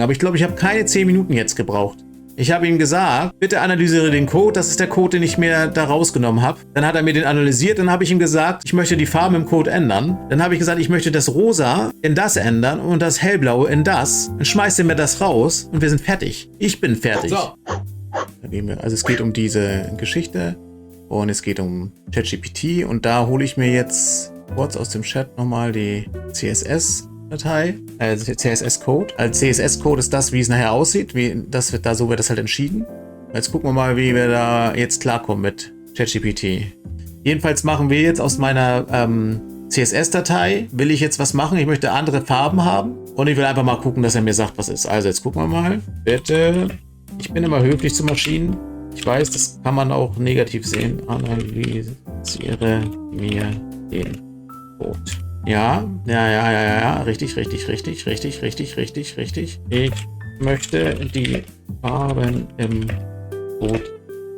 Aber ich glaube, ich habe keine 10 Minuten jetzt gebraucht. Ich habe ihm gesagt, bitte analysiere den Code. Das ist der Code, den ich mir da rausgenommen habe. Dann hat er mir den analysiert. Dann habe ich ihm gesagt, ich möchte die Farben im Code ändern. Dann habe ich gesagt, ich möchte das Rosa in das ändern und das Hellblaue in das. Dann schmeißt er mir das raus und wir sind fertig. Ich bin fertig. So. Also es geht um diese Geschichte und es geht um ChatGPT. Und da hole ich mir jetzt kurz aus dem Chat nochmal die CSS-Datei, also CSS-Code. Als CSS-Code ist das, wie es nachher aussieht. So wird das halt entschieden. Jetzt gucken wir mal, wie wir da jetzt klarkommen mit ChatGPT. Jedenfalls machen wir jetzt aus meiner CSS-Datei, will ich jetzt was machen. Ich möchte andere Farben haben und ich will einfach mal gucken, dass er mir sagt, was ist. Also jetzt gucken wir mal. Bitte, ich bin immer höflich zu Maschinen. Ich weiß, das kann man auch negativ sehen. Analysiere mir den Code. Ja, richtig. Ich möchte die Farben im Code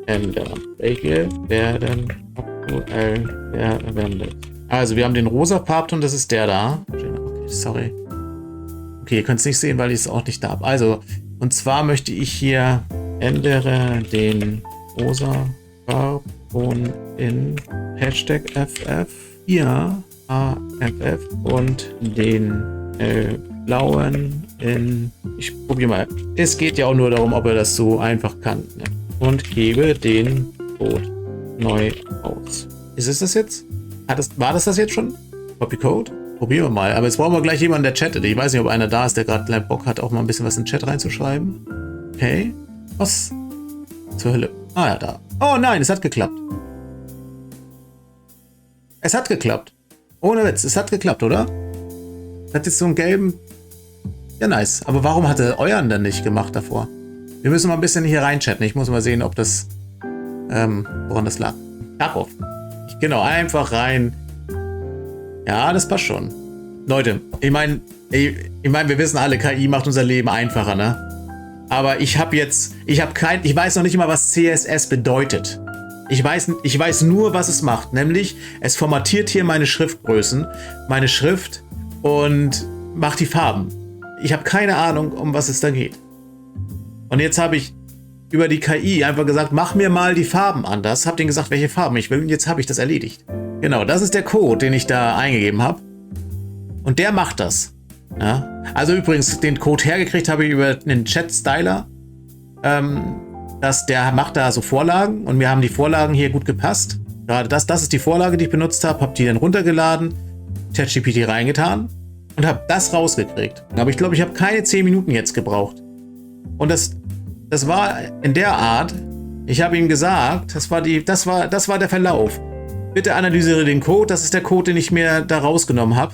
ändern. Welche werden aktuell verwendet? Also, wir haben den rosa Farbton, das ist der da. Okay, sorry. Okay, ihr könnt es nicht sehen, weil ich es auch nicht da habe. Also, und zwar möchte ich hier ändere den rosa Farbton in Hashtag FF. Hier AFF und den blauen in. Ich probiere mal. Es geht ja auch nur darum, ob er das so einfach kann. Ne? Und gebe den Code neu aus. Ist es das jetzt? War das jetzt schon? Copy Code? Probieren wir mal. Aber jetzt brauchen wir gleich jemanden, der chattet. Ich weiß nicht, ob einer da ist, der gerade Bock hat, auch mal ein bisschen was in den Chat reinzuschreiben. Okay. Was zur Hölle? Ah ja, da. Oh nein, es hat geklappt. Es hat geklappt. Ohne Witz, es hat geklappt, oder? Hat jetzt so einen gelben. Ja, nice. Aber warum hat er euren denn nicht gemacht davor? Wir müssen mal ein bisschen hier reinchatten. Ich muss mal sehen, ob das. Woran das lag. Darauf. Genau, einfach rein. Ja, das passt schon. Leute, ich meine, wir wissen alle, KI macht unser Leben einfacher, ne? Aber ich weiß noch nicht mal, was CSS bedeutet. Ich weiß nur, was es macht. Nämlich, es formatiert hier meine Schriftgrößen, meine Schrift und macht die Farben. Ich habe keine Ahnung, um was es da geht. Und jetzt habe ich über die KI einfach gesagt, mach mir mal die Farben anders. Hab denen gesagt, welche Farben ich will und jetzt habe ich das erledigt. Genau, das ist der Code, den ich da eingegeben habe. Und der macht das. Ja? Also übrigens, den Code hergekriegt habe ich über einen Chat-Styler. Der macht da so Vorlagen und mir haben die Vorlagen hier gut gepasst. Gerade das ist die Vorlage, die ich benutzt habe. Habe die dann runtergeladen, ChatGPT reingetan und habe das rausgekriegt. Aber ich glaube, ich habe keine 10 Minuten jetzt gebraucht. Und das war in der Art, ich habe ihm gesagt, das war der Verlauf. Bitte analysiere den Code, das ist der Code, den ich mir da rausgenommen habe.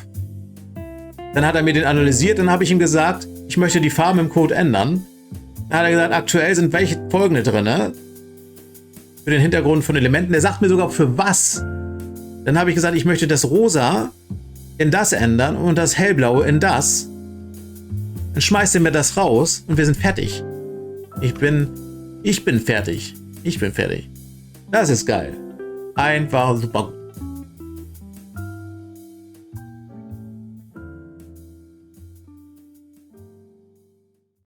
Dann hat er mir den analysiert, dann habe ich ihm gesagt, ich möchte die Farben im Code ändern. Dann hat er gesagt, aktuell sind welche folgende drin, ne? Für den Hintergrund von Elementen. Der sagt mir sogar für was. Dann habe ich gesagt, ich möchte das Rosa in das ändern und das Hellblaue in das. Dann schmeißt er mir das raus und wir sind fertig. Ich bin fertig. Das ist geil. Einfach super gut.